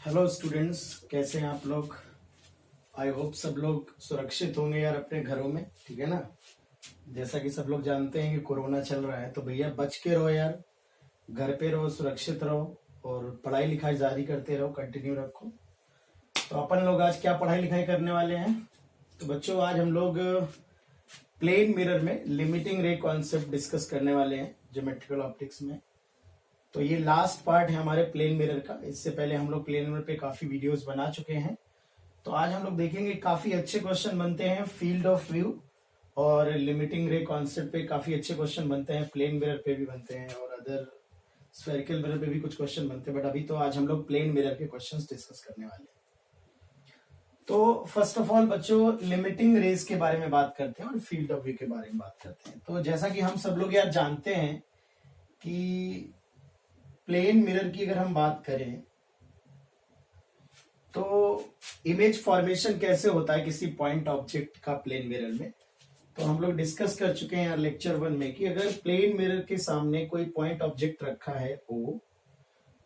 Hello students, कैसे हैं आप लोग। आई होप सब लोग सुरक्षित होंगे यार अपने घरों में, ठीक है ना। जैसा कि सब लोग जानते हैं कि कोरोना चल रहा है, तो भैया बच के रहो यार, घर पे रहो, सुरक्षित रहो और पढ़ाई लिखाई जारी करते रहो, कंटिन्यू रखो। तो अपन लोग आज क्या पढ़ाई लिखाई करने वाले हैं। तो बच्चों आज हम लोग प्लेन मिरर में लिमिटिंग रे कॉन्सेप्ट डिस्कस करने वाले हैं ज्योमेट्रिकल ऑप्टिक्स में। तो ये लास्ट पार्ट है हमारे प्लेन मिरर का। इससे पहले हम लोग प्लेन मिरर पे काफी वीडियोस बना चुके हैं। तो आज हम लोग देखेंगे काफी अच्छे क्वेश्चन बनते हैं फील्ड ऑफ व्यू और लिमिटिंग रे कॉन्सेप्ट पे काफी अच्छे क्वेश्चन बनते हैं, प्लेन मिरर पे भी बनते हैं और अदर स्फेरिकल मिरर पे भी कुछ क्वेश्चन बनते हैं। बट अभी तो आज हम लोग प्लेन मिरर के क्वेश्चंस डिस्कस करने वाले हैं। तो फर्स्ट ऑफ ऑल बच्चों लिमिटिंग रेज के बारे में बात करते हैं और फील्ड ऑफ व्यू के बारे में बात करते हैं। तो जैसा कि हम सब लोग यार जानते हैं कि प्लेन मिरर की अगर हम बात करें तो इमेज फॉर्मेशन कैसे होता है किसी पॉइंट ऑब्जेक्ट का प्लेन मिरर में। तो हम लोग डिस्कस कर चुके हैं लेक्चर 1 में कि अगर प्लेन मिरर के सामने कोई पॉइंट ऑब्जेक्ट रखा है O,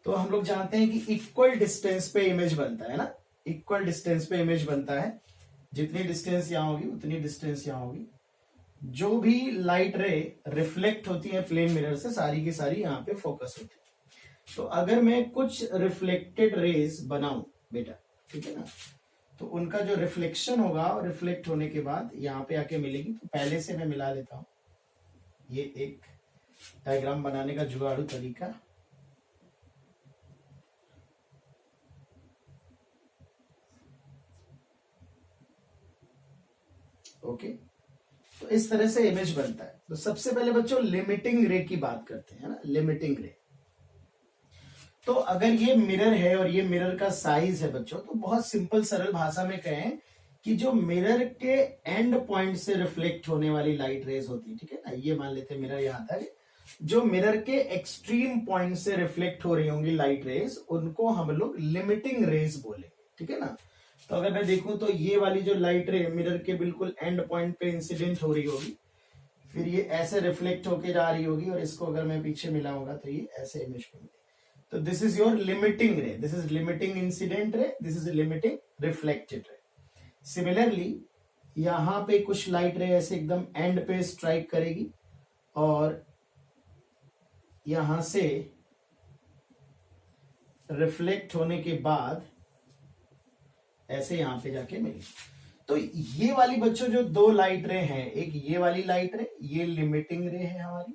तो हम लोग जानते हैं कि इक्वल डिस्टेंस पे इमेज बनता है ना, इक्वल डिस्टेंस पे इमेज बनता है। जितनी डिस्टेंस यहां होगी उतनी डिस्टेंस यहां होगी। जो भी लाइट रे रिफ्लेक्ट होती है प्लेन मिरर से सारी की सारी यहाँ पे फोकस होती है। तो अगर मैं कुछ रिफ्लेक्टेड रेज बनाऊं बेटा, ठीक है ना, तो उनका जो रिफ्लेक्शन होगा और रिफ्लेक्ट होने के बाद यहाँ पे आके मिलेगी। तो पहले से मैं मिला लेता हूं, ये एक डायग्राम बनाने का जुगाड़ू तरीका। ओके, तो इस तरह से इमेज बनता है। तो सबसे पहले बच्चों लिमिटिंग रे की बात करते हैं ना, लिमिटिंग रे। तो अगर ये मिरर है और ये मिरर का साइज है बच्चों, तो बहुत सिंपल सरल भाषा में कहें कि जो मिरर के एंड पॉइंट से रिफ्लेक्ट होने वाली लाइट रेज होती है, ठीक है ना, ये मान लेते हैं मिरर यहां तक, जो मिरर के एक्सट्रीम पॉइंट से रिफ्लेक्ट हो रही होंगी लाइट रेज, उनको हम लोग लिमिटिंग रेज बोलेंगे, ठीक है ना। तो अगर मैं देखूं तो ये वाली जो लाइट रे मिरर के बिल्कुल एंड पॉइंट पे इंसिडेंट हो रही होगी, फिर ये ऐसे रिफ्लेक्ट होके जा रही होगी और इसको अगर मैं पीछे मिलाऊंगा तो ये ऐसे इमेज बनेगी। तो दिस इज योर लिमिटिंग रे, this is limiting incident ray, this is limiting reflected ray. Similarly यहां पे कुछ लाइट रे ऐसे एकदम एंड पे स्ट्राइक करेगी और यहां से रिफ्लेक्ट होने के बाद ऐसे यहां पे जाके मिलेगी। तो ये वाली बच्चों जो दो लाइट रे हैं, एक ये वाली लाइट रे, ये लिमिटिंग रे है हमारी,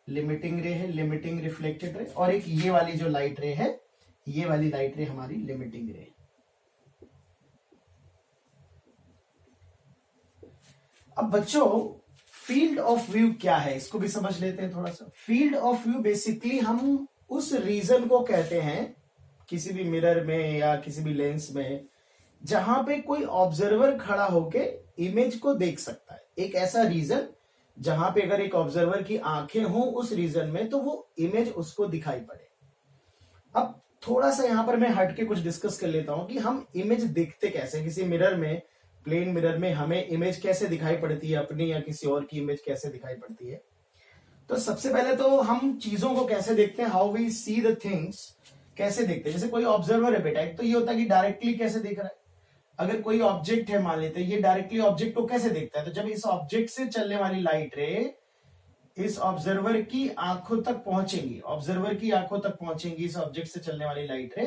लिमिटिंग रे है, लिमिटिंग रिफ्लेक्टेड रे, और एक ये वाली जो लाइट रे है, ये वाली लाइट रे हमारी लिमिटिंग रे। अब बच्चों फील्ड ऑफ व्यू क्या है, इसको भी समझ लेते हैं थोड़ा सा। फील्ड ऑफ व्यू बेसिकली हम उस रीजन को कहते हैं किसी भी मिरर में या किसी भी लेंस में जहां पे कोई ऑब्जर्वर खड़ा होके इमेज को देख सकता है। एक ऐसा रीजन जहां पे अगर एक ऑब्जर्वर की आंखें हों उस रीजन में, तो वो इमेज उसको दिखाई पड़े। अब थोड़ा सा यहां पर मैं हट के कुछ डिस्कस कर लेता हूं कि हम इमेज देखते कैसे, किसी मिरर में, प्लेन मिरर में हमें इमेज कैसे दिखाई पड़ती है, अपनी या किसी और की इमेज कैसे दिखाई पड़ती है। तो सबसे पहले तो हम चीजों को कैसे देखते हैं, how we see the things, कैसे देखते हैं। जैसे कोई ऑब्जर्वर है बेटा, एक तो ये होता है कि डायरेक्टली कैसे देख रहा है। अगर कोई ऑब्जेक्ट है मान लेते हैं, ये डायरेक्टली ऑब्जेक्ट को कैसे देखता है, तो जब इस ऑब्जेक्ट से चलने वाली लाइट रे इस ऑब्जर्वर की आंखों तक पहुंचेंगी, ऑब्जर्वर की आंखों तक पहुंचेंगी इस ऑब्जेक्ट से चलने वाली लाइट रे,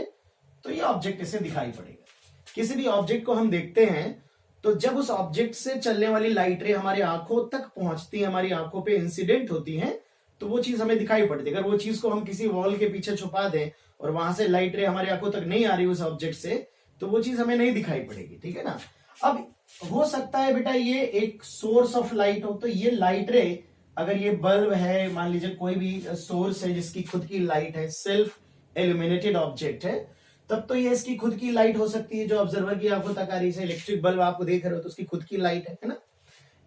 तो ये ऑब्जेक्ट इसे दिखाई पड़ेगा। किसी भी ऑब्जेक्ट को हम देखते हैं तो जब उस ऑब्जेक्ट से चलने वाली लाइट रे हमारी आंखों तक पहुंचती है, हमारी आंखों पे इंसिडेंट होती है, तो वो चीज हमें दिखाई पड़ती है। अगर वो चीज को हम किसी वॉल के पीछे छुपा दें और वहां से लाइट रे हमारी आंखों तक नहीं आ रही उस ऑब्जेक्ट से, तो वो चीज हमें नहीं दिखाई पड़ेगी, ठीक है ना। अब हो सकता है बेटा ये एक सोर्स ऑफ लाइट हो, तो ये लाइट रे अगर ये बल्ब है, मान लीजिए कोई भी सोर्स है जिसकी खुद की लाइट है, सेल्फ इल्यूमिनेटेड ऑब्जेक्ट है, तब तो ये इसकी खुद की लाइट हो सकती है जो ऑब्जर्वर की आंखों तक आ रही है। इलेक्ट्रिक बल्ब आपको देख रहे हो तो उसकी खुद की लाइट है ना।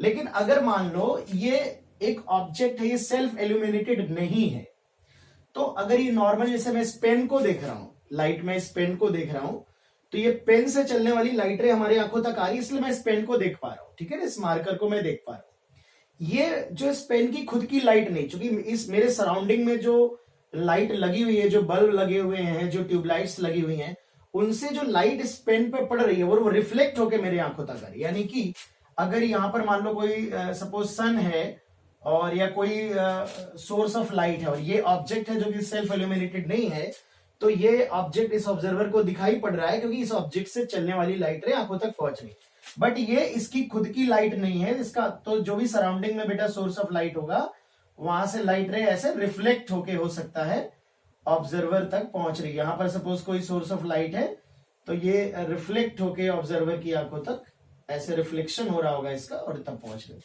लेकिन अगर मान लो ये एक ऑब्जेक्ट है, ये सेल्फ इल्यूमिनेटेड नहीं है, तो अगर ये नॉर्मल, जैसे मैं इस पेन को देख रहा हूं, लाइट में इस पेन को देख रहा हूं, तो ये पेन से चलने वाली लाइट रे हमारी आंखों तक आ रही है, इसलिए मैं इस पेन को देख पा रहा हूं, ठीक है ना, इस मार्कर को मैं देख पा रहा हूं। ये जो इस पेन की खुद की लाइट नहीं, चूंकि इस मेरे सराउंडिंग में जो लाइट लगी हुई है, जो बल्ब लगे हुए हैं, जो ट्यूबलाइट्स लगी हुई हैं, उनसे जो लाइट इस पेन पे पड़ रही है वो रिफ्लेक्ट होकर मेरे आंखों तक आ रही है। यानी कि अगर यहां पर मान लो कोई सपोज सन है और या कोई सोर्स ऑफ लाइट है और ये ऑब्जेक्ट है जो कि सेल्फ इल्यूमिनेटेड नहीं है, तो ये ऑब्जेक्ट इस ऑब्जर्वर को दिखाई पड़ रहा है क्योंकि इस ऑब्जेक्ट से चलने वाली लाइट रे आंखों तक पहुंच रही। बट ये इसकी खुद की लाइट नहीं है, इसका तो जो भी सराउंडिंग में बेटा सोर्स ऑफ लाइट होगा वहां से लाइट रे ऐसे रिफ्लेक्ट होके हो सकता है ऑब्जर्वर तक पहुंच रही है। यहां पर सपोज कोई सोर्स ऑफ लाइट है तो ये रिफ्लेक्ट होके ऑब्जर्वर की आंखों तक ऐसे रिफ्लेक्शन हो रहा होगा इसका और तब पहुंच रही।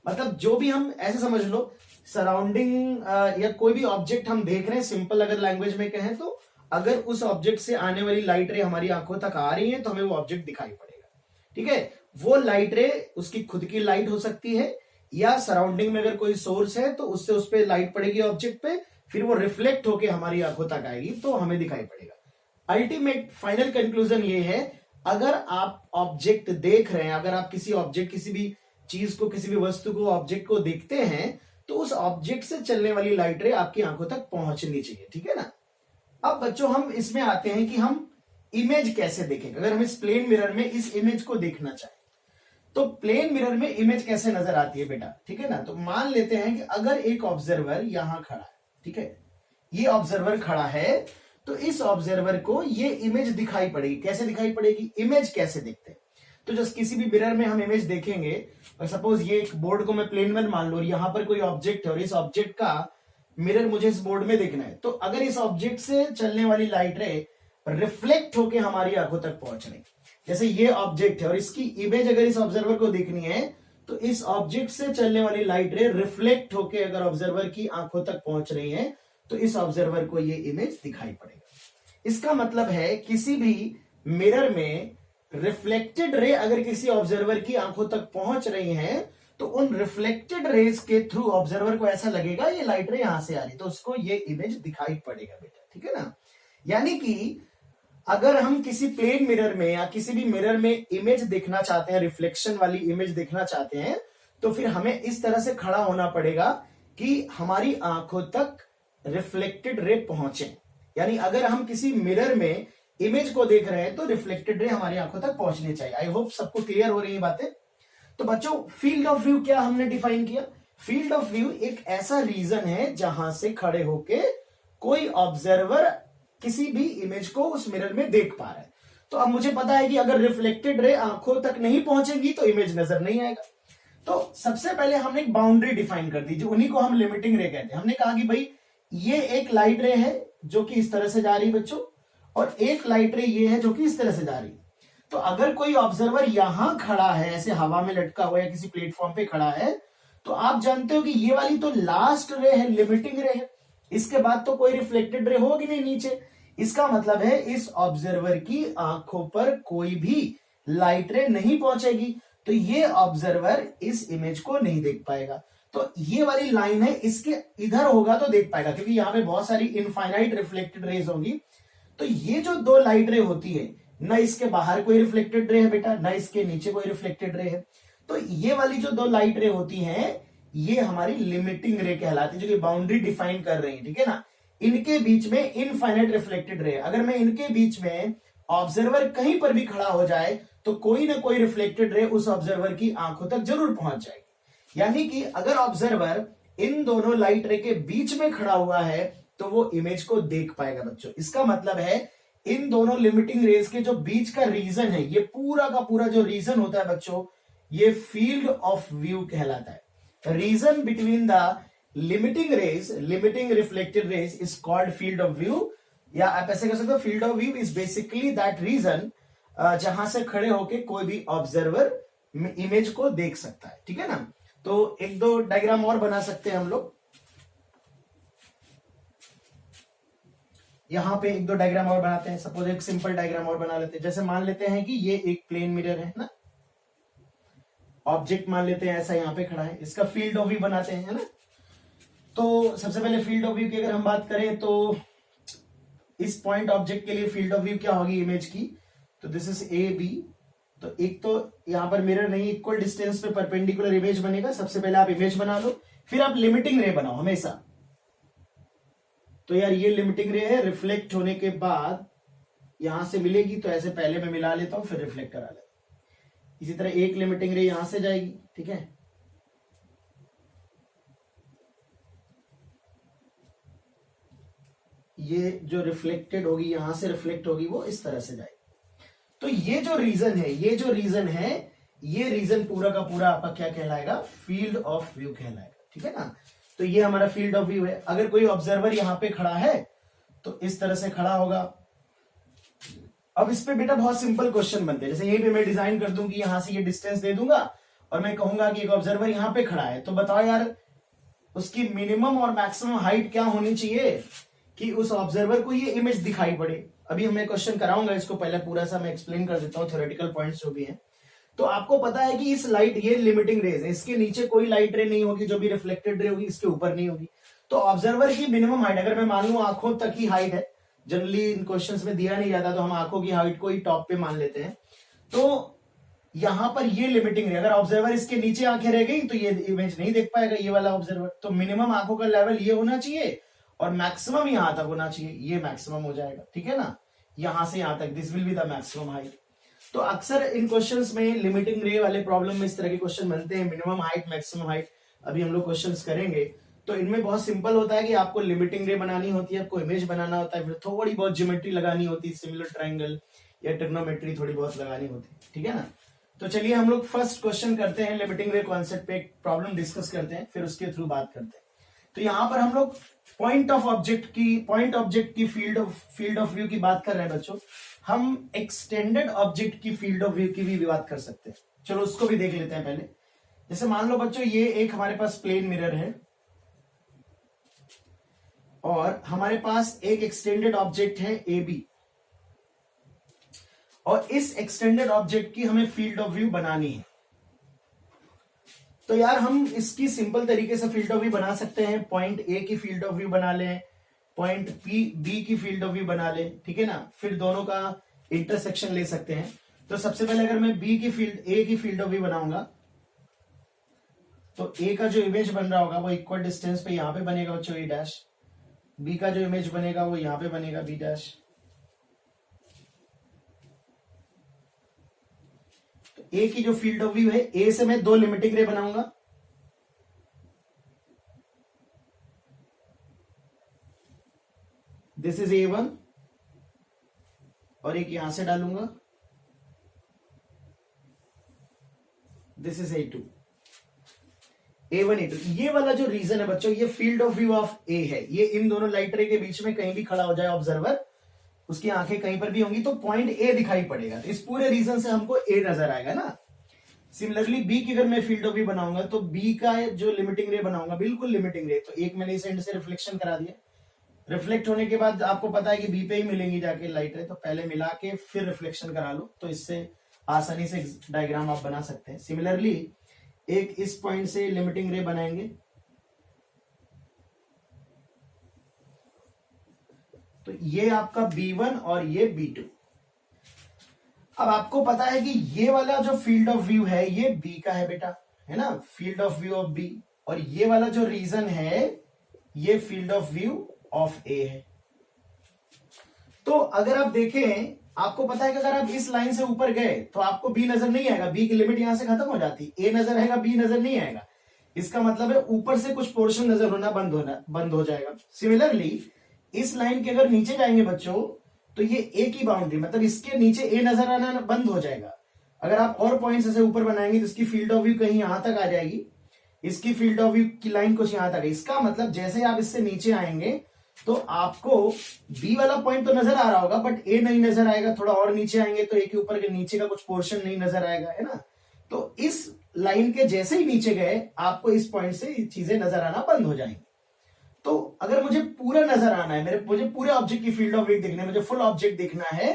मतलब जो भी हम ऐसे समझ लो सराउंडिंग या कोई भी ऑब्जेक्ट हम देख रहे हैं, सिंपल अगर लैंग्वेज में कहें तो अगर उस ऑब्जेक्ट से आने वाली लाइट रे हमारी आंखों तक आ रही है तो हमें वो ऑब्जेक्ट दिखाई पड़ेगा। ठीक है, वो लाइट रे उसकी खुद की लाइट हो सकती है या सराउंडिंग में अगर कोई सोर्स है तो उससे उस पर लाइट पड़ेगी ऑब्जेक्ट पे, फिर वो रिफ्लेक्ट होके हमारी आंखों तक आएगी तो हमें दिखाई पड़ेगा। अल्टीमेट फाइनल कंक्लूजन ये है, अगर आप ऑब्जेक्ट देख रहे हैं, अगर आप किसी ऑब्जेक्ट किसी भी चीज को किसी भी वस्तु को ऑब्जेक्ट को देखते हैं तो उस ऑब्जेक्ट से चलने वाली लाइट रे आपकी आंखों तक पहुंचनी चाहिए। ठीक है ना। अब बच्चों हम इसमें आते हैं कि हम इमेज कैसे देखेंगे। अगर हम इस प्लेन मिरर में इस इमेज को देखना चाहें तो प्लेन मिरर में इमेज कैसे नजर आती है बेटा। ठीक है ना। तो मान लेते हैं कि अगर एक ऑब्जर्वर यहां खड़ा है, ठीक है, ये ऑब्जर्वर खड़ा है तो इस ऑब्जर्वर को ये इमेज दिखाई पड़ेगी। कैसे दिखाई पड़ेगी, इमेज कैसे देखते हैं, तो जस्ट किसी भी मिरर में हम इमेज देखेंगे और सपोज ये एक बोर्ड को मैं प्लेन में मान लो और यहां पर कोई ऑब्जेक्ट है और इस ऑब्जेक्ट का मिरर मुझे इस बोर्ड में देखना है, तो अगर इस ऑब्जेक्ट से चलने वाली लाइट रे रिफ्लेक्ट होके हमारी आंखों तक पहुंच रही, जैसे ये ऑब्जेक्ट है और इसकी इमेज अगर इस ऑब्जर्वर को देखनी है तो इस ऑब्जेक्ट से चलने वाली लाइट रे रिफ्लेक्ट होके अगर ऑब्जर्वर की आंखों तक पहुंच रही है तो इस ऑब्जर्वर को ये इमेज दिखाई पड़ेगा। इसका मतलब है किसी भी मिरर में रिफ्लेक्टेड रे अगर किसी ऑब्जर्वर की आंखों तक पहुंच रही हैं तो उन रिफ्लेक्टेड रेज के थ्रू ऑब्जर्वर को ऐसा लगेगा ये लाइट रे यहां से आ रही, तो उसको ये इमेज दिखाई पड़ेगा बेटा। ठीक है ना। यानी कि अगर हम किसी प्लेन मिरर में या किसी भी मिरर में इमेज देखना चाहते हैं, रिफ्लेक्शन वाली इमेज देखना चाहते हैं, तो फिर हमें इस तरह से खड़ा होना पड़ेगा कि हमारी आंखों तक रिफ्लेक्टेड रे पहुंचे। यानी अगर हम किसी मिरर में इमेज को देख रहे हैं तो रिफ्लेक्टेड रे हमारी आंखों तक पहुंचनी चाहिए। आई होप सबको क्लियर हो रही है बातें। तो बच्चों फील्ड ऑफ व्यू क्या हमने डिफाइन किया, फील्ड ऑफ व्यू एक ऐसा रीजन है जहां से खड़े होके कोई ऑब्जर्वर किसी भी इमेज को उस मिरर में देख पा रहा है। तो अब मुझे पता है कि अगर रिफ्लेक्टेड रे आंखों तक नहीं पहुंचेगी तो इमेज नजर नहीं आएगा। तो सबसे पहले हमने एक बाउंड्री डिफाइन कर दी, जो उन्हीं को हम लिमिटिंग रे कहते हैं। हमने कहा कि भाई ये एक लाइट रे है जो कि इस तरह से जा रही है बच्चों, और एक लाइट रे ये है जो कि इस तरह से जा रही है। तो अगर कोई ऑब्जर्वर यहां खड़ा है ऐसे हवा में लटका हुआ या किसी प्लेटफॉर्म पे खड़ा है तो आप जानते हो कि ये वाली तो लास्ट रे है, लिमिटिंग रे है, इसके बाद तो कोई रिफ्लेक्टेड रे होगी नहीं नीचे। इसका मतलब है इस ऑब्जर्वर की आंखों पर कोई भी लाइट रे नहीं पहुंचेगी, तो ये ऑब्जर्वर इस इमेज को नहीं देख पाएगा। तो ये वाली लाइन है, इसके इधर होगा तो देख पाएगा, क्योंकि यहां पे बहुत सारी इनफाइनाइट रिफ्लेक्टेड रेज होंगी। तो ये जो दो लाइट रे होती है, न इसके बाहर कोई रिफ्लेक्टेड रे है बेटा, न इसके नीचे कोई रिफ्लेक्टेड रे है, तो ये वाली जो दो लाइट रे होती हैं ये हमारी लिमिटिंग रे कहलाती है, जो कि बाउंड्री डिफाइन कर रही है। ठीक है ना। इनके बीच में इनफाइनाइट रिफ्लेक्टेड रे, अगर मैं इनके बीच में ऑब्जर्वर कहीं पर भी खड़ा हो जाए तो कोई ना कोई रिफ्लेक्टेड रे उस ऑब्जर्वर की आंखों तक जरूर पहुंच जाएगी। यानी कि अगर ऑब्जर्वर इन दोनों लाइट रे के बीच में खड़ा हुआ है तो वो इमेज को देख पाएगा बच्चों। इसका मतलब है इन दोनों लिमिटिंग रेज के जो बीच का रीजन है, ये पूरा का पूरा जो रीजन होता है बच्चों, ये फील्ड ऑफ व्यू कहलाता है। Region between the limiting rays, limiting reflected rays is called field of view, या आप ऐसे कह सकते हो field of view is basically that region जहां से खड़े होके कोई भी ऑब्जर्वर इमेज को देख सकता है। ठीक है ना। तो एक दो डायग्राम और बना सकते हैं हम लोग, यहां पे एक दो डायग्राम और बनाते हैं। सपोज एक सिंपल डायग्राम और बना लेते हैं। जैसे मान लेते हैं कि ये एक प्लेन मिरर है ना, ऑब्जेक्ट मान लेते हैं ऐसा यहां पे खड़ा है, इसका फील्ड ऑफ व्यू बनाते हैं, है ना। तो सबसे पहले फील्ड ऑफ व्यू की अगर हम बात करें तो इस पॉइंट ऑब्जेक्ट के लिए फील्ड ऑफ व्यू क्या होगी इमेज की, तो दिस इज ए बी। तो एक तो यहां पर मिरर नहीं, इक्वल डिस्टेंस पे परपेंडिकुलर इमेज बनेगा। सबसे पहले आप इमेज बना लो, फिर आप लिमिटिंग रे बनाओ हमेशा। तो यार ये लिमिटिंग रे है, रिफ्लेक्ट होने के बाद यहां से मिलेगी, तो ऐसे पहले मैं मिला लेता हूं फिर रिफ्लेक्ट करा लेता हूं। इसी तरह एक लिमिटिंग रे यहां से जाएगी, ठीक है, ये जो रिफ्लेक्टेड होगी यहां से रिफ्लेक्ट होगी वो इस तरह से जाएगी। तो ये जो रीजन है, ये रीजन पूरा का पूरा आपका क्या कहलाएगा, फील्ड ऑफ व्यू कहलाएगा, ठीक है ना। तो ये हमारा फील्ड ऑफ व्यू है। अगर कोई ऑब्जर्वर यहां पे खड़ा है तो इस तरह से खड़ा होगा। अब इस पे बेटा बहुत सिंपल क्वेश्चन बनते हैं, जैसे यहीं पे मैं डिजाइन कर दूं कि यहां से ये डिस्टेंस दे दूंगा और मैं कहूंगा कि एक ऑब्जर्वर यहां पे खड़ा है, तो बताओ यार उसकी मिनिमम और मैक्सिमम हाइट क्या होनी चाहिए कि उस ऑब्जर्वर को ये इमेज दिखाई पड़े। अभी मैं क्वेश्चन कराऊंगा, इसको पहले पूरा सा मैं एक्सप्लेन कर देता हूँ, थ्योरेटिकल पॉइंट्स जो भी हैं। तो आपको पता है कि इस लाइट, ये लिमिटिंग रेज है, इसके नीचे कोई लाइट रे नहीं होगी, जो भी रिफ्लेक्टेड रे होगी इसके ऊपर नहीं होगी। तो ऑब्जर्वर की मिनिमम हाइट, अगर मैं मान लू आंखों तक की हाइट है, जनरली इन क्वेश्चंस में दिया नहीं जाता तो हम आंखों की हाइट को ही टॉप पे मान लेते हैं। तो यहां पर ये लिमिटिंग रे, अगर ऑब्जर्वर इसके नीचे आंखें रह गई तो ये इमेज नहीं देख पाएगा ये वाला ऑब्जर्वर। तो मिनिमम आंखों का लेवल ये होना चाहिए और मैक्सिमम यहां तक होना चाहिए, ये मैक्सिमम हो जाएगा, ठीक है ना, यहां से यहां तक, this will be the maximum height. तो अक्सर इन क्वेश्चंस में लिमिटिंग रे वाले प्रॉब्लम में इस तरह के क्वेश्चन बनते हैं, मिनिमम हाइट मैक्सिमम हाइट। अभी हम लोग क्वेश्चंस करेंगे तो इनमें बहुत सिंपल होता है कि आपको लिमिटिंग रे बनानी होती है, आपको इमेज बनाना होता है, फिर थोड़ी बहुत ज्योमेट्री लगानी होती है, सिमिलर ट्रायंगल या ट्रिग्नोमेट्री थोड़ी बहुत लगानी होती है, ठीक है ना। तो चलिए हम लोग फर्स्ट क्वेश्चन करते हैं, लिमिटिंग रे कॉन्सेप्ट पे एक प्रॉब्लम डिस्कस करते हैं, फिर उसके थ्रू बात करते हैं। तो यहां पर हम लोग पॉइंट ऑब्जेक्ट की फील्ड ऑफ व्यू की बात कर रहे हैं बच्चों। हम एक्सटेंडेड ऑब्जेक्ट की फील्ड ऑफ व्यू की भी बात कर सकते हैं, चलो उसको भी देख लेते हैं पहले। जैसे मान लो बच्चों ये एक हमारे पास प्लेन मिरर है और हमारे पास एक एक्सटेंडेड ऑब्जेक्ट है ए बी, और इस एक्सटेंडेड ऑब्जेक्ट की हमें फील्ड ऑफ व्यू बनानी है। तो यार हम इसकी सिंपल तरीके से फील्ड ऑफ व्यू बना सकते हैं, पॉइंट ए की फील्ड ऑफ व्यू बना लें, पॉइंट बी की फील्ड ऑफ व्यू बना ले, ठीक है ना, फिर दोनों का इंटरसेक्शन ले सकते हैं। तो सबसे पहले अगर मैं ए की फील्ड ऑफ व्यू बनाऊंगा तो ए का जो इमेज बन रहा होगा वो इक्वल डिस्टेंस पे यहां पे बनेगा बच्चों ए डैश, बी का जो इमेज बनेगा वो यहां पे बनेगा बी डैश। तो ए की जो फील्ड ऑफ व्यू है, ए से मैं दो लिमिटिंग रे बनाऊंगा, दिस इज A1 और एक यहां से डालूंगा, this is A2, A1 A2। ये वाला जो रीजन है बच्चों, ये फील्ड ऑफ व्यू ऑफ ए है। ये इन दोनों लाइट रे के बीच में कहीं भी खड़ा हो जाए ऑब्जर्वर, उसकी आंखें कहीं पर भी होंगी तो पॉइंट ए दिखाई पड़ेगा। तो इस पूरे रीजन से हमको ए नजर आएगा ना। सिमिलरली बी की अगर मैं फील्ड ऑफ व्यू बनाऊंगा तो बी का जो लिमिटिंग रे बनाऊंगा, बिल्कुल लिमिटिंग रे, तो एक मैंने इस एंड से रिफ्लेक्शन करा दिया, रिफ्लेक्ट होने के बाद आपको पता है कि बी पे ही मिलेंगी जाके लाइट रे, तो पहले मिला के फिर रिफ्लेक्शन करा लो, तो इससे आसानी से डायग्राम आप बना सकते हैं। सिमिलरली एक इस पॉइंट से लिमिटिंग रे बनाएंगे, तो ये आपका B1 और ये B2। अब आपको पता है कि ये वाला जो फील्ड ऑफ व्यू है ये B का है बेटा, है ना, field of view of B, और ये वाला जो रीजन है ये फील्ड ऑफ व्यू ऑफ ए है। तो अगर आप देखें, आपको पता है कि अगर आप इस लाइन से ऊपर गए तो आपको बी नजर नहीं आएगा, बी की लिमिट यहां से खत्म हो जाती, ए नजर आएगा बी नजर नहीं आएगा। इसका मतलब है ऊपर से कुछ पोर्शन नजर होना बंद हो जाएगा। सिमिलरली इस लाइन के अगर नीचे जाएंगे बच्चों तो ये ए की बाउंड्री, मतलब इसके नीचे ए नजर आना बंद हो जाएगा। अगर आप और पॉइंट्स ऐसे ऊपर बनाएंगे तो इसकी फील्ड ऑफ व्यू कहीं यहां तक आ जाएगी, इसकी फील्ड ऑफ व्यू की लाइन कुछ यहां तक है। इसका मतलब जैसे आप इससे नीचे आएंगे तो आपको बी वाला पॉइंट तो नजर आ रहा होगा बट ए नहीं नजर आएगा। थोड़ा और नीचे आएंगे तो ए के ऊपर के नीचे का कुछ पोर्शन नहीं नजर आएगा, है ना। तो इस लाइन के जैसे ही नीचे गए आपको इस पॉइंट से चीजें नजर आना बंद हो जाएंगी। तो अगर मुझे पूरा नजर आना है, मुझे पूरे ऑब्जेक्ट की फील्ड ऑफ व्यू देखना है, मुझे फुल ऑब्जेक्ट देखना है,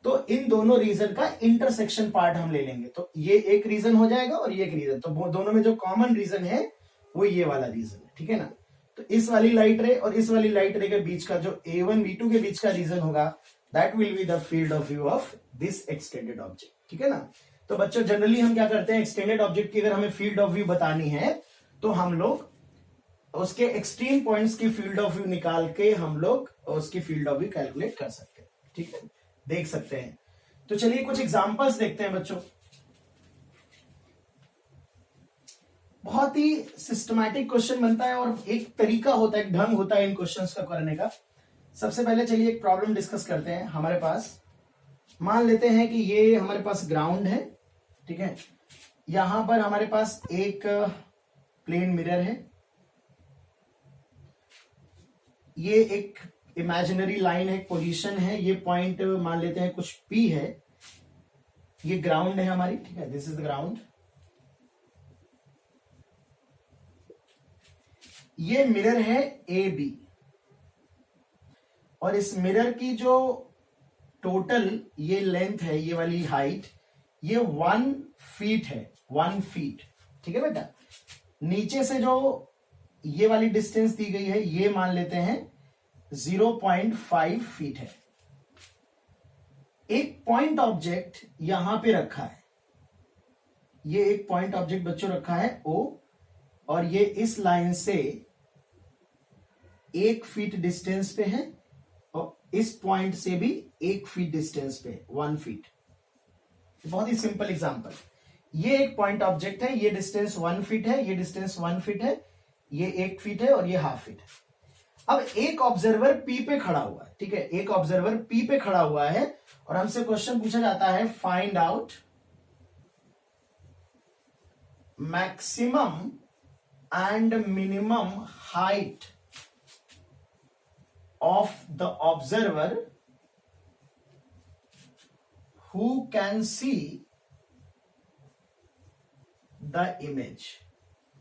तो इन दोनों रीजन का इंटरसेक्शन पार्ट हम ले लेंगे। तो ये एक रीजन हो जाएगा और ये एक रीजन, तो दोनों में जो कॉमन रीजन है वो ये वाला रीजन है, ठीक है ना। तो इस वाली लाइट रे और इस वाली लाइट रे के बीच का जो A1 B2 के बीच का रीजन होगा, that will be the field of view of this extended object, ठीक है ना। तो बच्चों जनरली हम क्या करते हैं, एक्सटेंडेड ऑब्जेक्ट की अगर हमें फील्ड ऑफ व्यू बतानी है तो हम लोग उसके एक्सट्रीम पॉइंट्स की फील्ड ऑफ व्यू निकाल के हम लोग उसकी फील्ड ऑफ व्यू कैलकुलेट कर सकते हैं। ठीक है, देख सकते हैं। तो चलिए कुछ एग्जांपल्स देखते हैं बच्चों। बहुत ही सिस्टमैटिक क्वेश्चन बनता है और एक तरीका होता है, एक ढंग होता है इन क्वेश्चंस का करने का। सबसे पहले चलिए एक प्रॉब्लम डिस्कस करते हैं। हमारे पास मान लेते हैं कि ये हमारे पास ग्राउंड है, ठीक है। यहां पर हमारे पास एक प्लेन मिरर है, ये एक इमेजिनरी लाइन है, पोजीशन है, ये पॉइंट मान लेते हैं कुछ P है, ये ग्राउंड है हमारी, ठीक है, दिस इज द ग्राउंड। ये मिरर है AB और इस मिरर की जो टोटल ये लेंथ है, ये वाली हाइट, ये 1 फीट है, 1 फीट, ठीक है बेटा। नीचे से जो ये वाली डिस्टेंस दी गई है ये मान लेते हैं 0.5 फीट है। एक पॉइंट ऑब्जेक्ट यहां पे रखा है, ये एक पॉइंट ऑब्जेक्ट बच्चों रखा है O, और ये इस लाइन से 1 फीट डिस्टेंस पे है और इस पॉइंट से भी 1 फीट डिस्टेंस पे, 1 फीट। बहुत ही सिंपल एग्जांपल। ये एक पॉइंट ऑब्जेक्ट है, ये डिस्टेंस 1 फीट है, ये डिस्टेंस 1 फीट है, ये 1 फीट है और ये हाफ फीट है। अब एक ऑब्जर्वर P पे खड़ा हुआ है, ठीक है, एक ऑब्जर्वर P पे खड़ा हुआ है और हमसे क्वेश्चन पूछा जाता है find out maximum and minimum height of the observer who can see the image।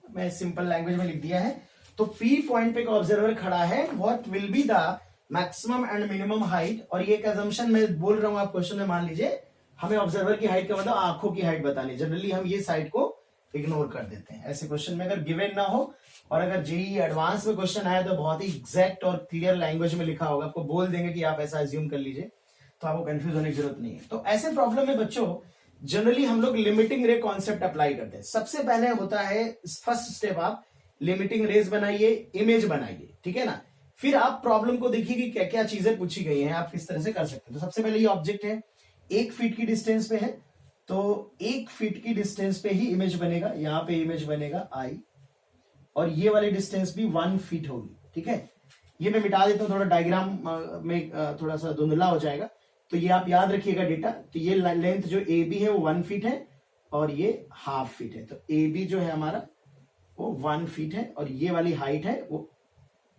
मैं सिंपल लैंग्वेज में लिख दिया है। तो P पॉइंट पे एक ऑब्जर्वर खड़ा है, what will be the maximum and minimum height, और ये एक अजम्पशन मैं बोल रहा हूं, आप क्वेश्चन में मान लीजिए हमें ऑब्जर्वर की हाइट का मतलब आंखों की हाइट बतानी। जनरली हम ये साइड को इग्नोर कर देते हैं ऐसे क्वेश्चन में, अगर गिवन ना हो और अगर जेईई एडवांस में क्वेश्चन आया तो बहुत ही एग्जैक्ट और क्लियर लैंग्वेज में लिखा होगा, आपको बोल देंगे कि आप ऐसा एज्यूम कर लीजिए, तो आपको कंफ्यूज होने की जरूरत नहीं है। तो ऐसे प्रॉब्लम में बच्चों जनरली हम लोग लिमिटिंग रे कॉन्सेप्ट अप्लाई करते हैं। सबसे पहले होता है फर्स्ट स्टेप, आप लिमिटिंग रेज बनाइए, इमेज बनाइए, ठीक है ना। फिर आप प्रॉब्लम को देखिए कि क्या क्या चीजें पूछी गई हैं, आप किस तरह से कर सकते हैं। तो सबसे पहले ये ऑब्जेक्ट है, 1 फीट की डिस्टेंस पे है, तो 1 फीट की डिस्टेंस पे ही इमेज बनेगा। यहां पे इमेज बनेगा I, और ये वाली डिस्टेंस भी 1 फीट होगी, ठीक है। ये मैं मिटा देता हूं, थोड़ा डायग्राम में थोड़ा सा धुंधला हो जाएगा, तो ये आप याद रखिएगा डेटा। तो ये लेंथ जो AB है वो 1 फीट है और ये हाफ फीट है, तो AB जो है हमारा वो 1 फीट है और ये वाली हाइट है वो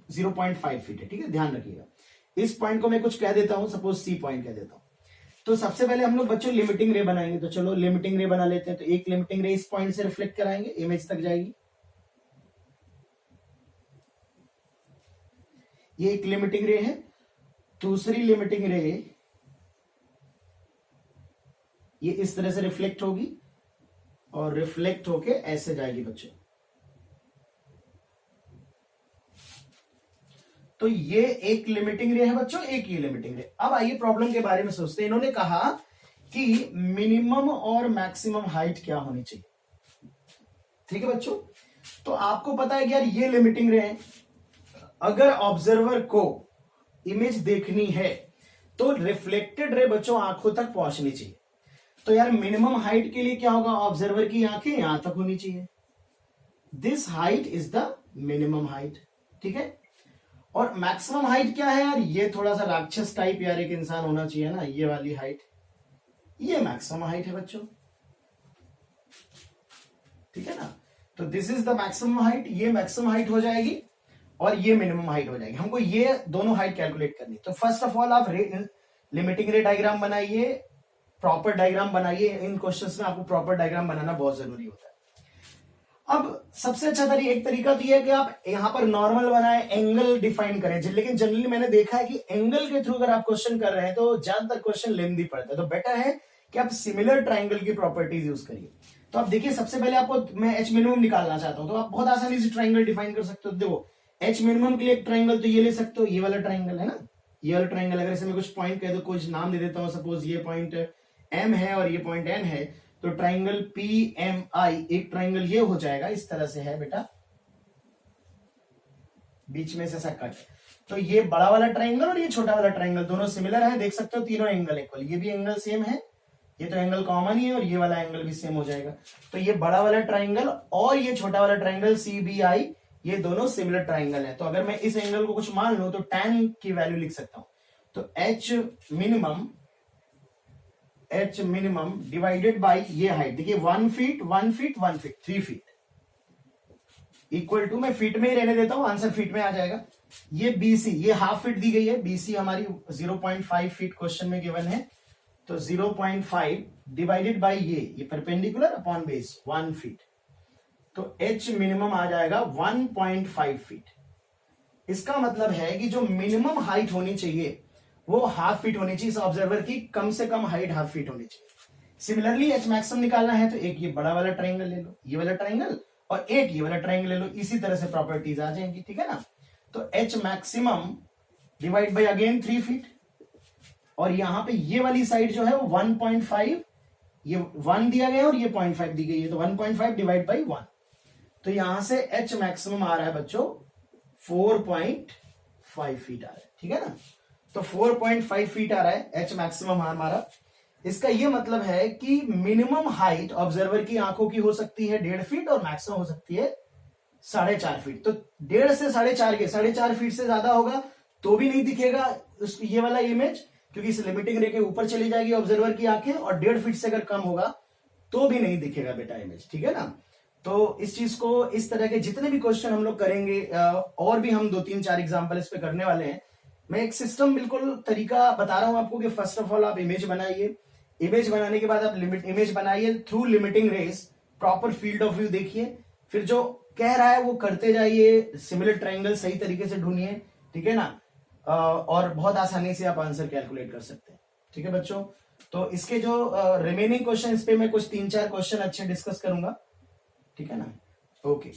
0.5 फीट है, ठीक है, ध्यान रखिएगा। इस पॉइंट को मैं कुछ कह देता हूं, सपोज C पॉइंट कह देता हूं। तो सबसे पहले हम लोग बच्चों लिमिटिंग रे बनाएंगे, तो चलो लिमिटिंग रे बना लेते हैं। तो एक लिमिटिंग रे इस पॉइंट से रिफ्लेक्ट कराएंगे, इमेज तक जाएगी। ये एक लिमिटिंग रे है। दूसरी लिमिटिंग रे ये इस तरह से रिफ्लेक्ट होगी और रिफ्लेक्ट होके ऐसे जाएगी बच्चों। तो ये एक लिमिटिंग रे है बच्चों, एक ये लिमिटिंग रे। अब आइए प्रॉब्लम के बारे में सोचते हैं। इन्होंने कहा कि मिनिमम और मैक्सिमम हाइट क्या होनी चाहिए, ठीक है बच्चों। तो आपको पता है कि यार ये लिमिटिंग रे है, अगर ऑब्जर्वर को इमेज देखनी है तो रिफ्लेक्टेड रे बच्चों आंखों तक पहुंचनी चाहिए। तो यार मिनिमम हाइट के लिए क्या होगा, ऑब्जर्वर की आंखें यहां तक होनी चाहिए। This height is the minimum height, ठीक है। और मैक्सिमम हाइट क्या है यार, ये थोड़ा सा राक्षस टाइप यार एक इंसान होना चाहिए ना, ये वाली हाइट, ये मैक्सिमम हाइट है बच्चों, ठीक है ना। तो this is the maximum height, ये मैक्सिमम हाइट हो जाएगी और ये मिनिमम हाइट हो जाएगी। हमको ये दोनों हाइट कैलकुलेट करनी। तो फर्स्ट ऑफ ऑल आप लिमिटिंग रे डायग्राम बनाइए, प्रॉपर डायग्राम बनाइए। इन क्वेश्चंस में आपको प्रॉपर डायग्राम बनाना बहुत जरूरी होता है। अब सबसे अच्छा एक तरीका तो यह है कि आप यहां पर नॉर्मल बनाए, एंगल डिफाइन करें। लेकिन जनरली मैंने देखा है कि एंगल के थ्रू अगर आप क्वेश्चन कर रहे हैं तो ज्यादातर क्वेश्चन लेंथी पड़ता है। तो बेटर है कि आप सिमिलर ट्राइंगल की प्रॉपर्टीज यूज करिए। तो आप देखिए, सबसे पहले आपको मैं एच मिनिमम निकालना चाहता हूं, तो आप बहुत आसानी से ट्राइंगल डिफाइन कर सकते हो। देखो एच मिनिमम के लिए एक ट्राइंगल तो ये ले सकते हो, ये वाला ट्राइंगल है ना, ये वाला ट्राइंगल। अगर इसे मैं कुछ पॉइंट कह दो, कुछ नाम दे देता हूं, सपोज ये पॉइंट M है और ये पॉइंट N है, तो ट्राइंगल PMI एक ट्राइंगल ये हो जाएगा, इस तरह से है बेटा। बीच में से ऐसा कट। तो ये बड़ा वाला ट्राइंगल और ये छोटा वाला ट्राइंगल दोनों सिमिलर है, देख सकते हो तीनों एंगल इक्वल, ये भी एंगल सेम है, ये तो एंगल कॉमन ही है और ये वाला एंगल भी सेम हो जाएगा। तो ये बड़ा वाला ट्राइंगल और ये छोटा वाला ट्राइंगल CBI ये दोनों सिमिलर ट्राइंगल है। तो अगर मैं इस एंगल को कुछ मान लूं तो tan की वैल्यू लिख सकता हूं, तो H मिनिमम डिवाइडेड बाय ये हाइट, देखिए 1 feet 1 feet 1 feet 3 feet equal to, मैं फीट में ही रहने देता हूं, आंसर फीट में आ जाएगा। ये BC ये हाफ फीट दी गई है, BC हमारी 0.5 फीट क्वेश्चन में गिवन है, तो 0.5 डिवाइडेड बाय ये परपेंडिकुलर अपॉन बेस 1 फीट, तो H मिनिमम आ जाएगा 1.5 फीट। इसका मतलब है कि जो मिनिमम हाइट होनी चाहिए वो हाफ फीट होनी चाहिए, इस ऑब्जर्वर की कम से कम हाइट हाफ फीट होनी चाहिए। सिमिलरली H मैक्सिमम निकालना है तो एक ये बड़ा वाला ट्राइंगल ले लो, ये वाला ट्राइंगल, और एक ये वाला ट्राइंगल ले लो, इसी तरह से प्रॉपर्टीज आ जाएंगी, ठीक है ना। तो H maximum divide by again 3 feet, और यहां पे ये वाली साइड जो है वो 1.5, ये 1 दिया गया और ये 0.5 दी गई है, तो 1.5 डिवाइड बाई 1, तो यहां से H मैक्सिमम आ रहा है बच्चों 4.5 फीट आ रहा है, ठीक है ना। तो 4.5 फीट आ रहा है H मैक्सिमम हमारा। इसका ये मतलब है कि मिनिमम हाइट ऑब्जर्वर की आंखों की हो सकती है 1.5 फीट और मैक्सिमम हो सकती है 4.5 फीट। तो 1.5 से 4.5 के 4.5 फीट से ज्यादा होगा तो भी नहीं दिखेगा ये वाला इमेज, क्योंकि इस लिमिटिंग रे के ऊपर चली जाएगी ऑब्जर्वर की आंखें, और 1.5 फीट से अगर कम होगा तो भी नहीं दिखेगा बेटा इमेज, ठीक है ना। तो इस चीज को, इस तरह के जितने भी क्वेश्चन हम लोग करेंगे, और भी हम 2-3-4 एग्जाम्पल इस पे करने वाले हैं। मैं एक सिस्टम बिल्कुल तरीका बता रहा हूं आपको कि फर्स्ट ऑफ ऑल आप इमेज बनाइए, इमेज बनाने के बाद आप इमेज बनाइए through limiting rays, proper field of view देखिए, फिर जो कह रहा है वो करते जाइए, सिमिलर ट्राइंगल सही तरीके से ढूंढिए, ठीक है ना, और बहुत आसानी से आप आंसर कैलकुलेट कर सकते हैं, ठीक है बच्चों। तो इसके जो रिमेनिंग क्वेश्चन, इस पे मैं कुछ 3-4 क्वेश्चन अच्छे डिस्कस करूंगा, ठीक है ना। ओके।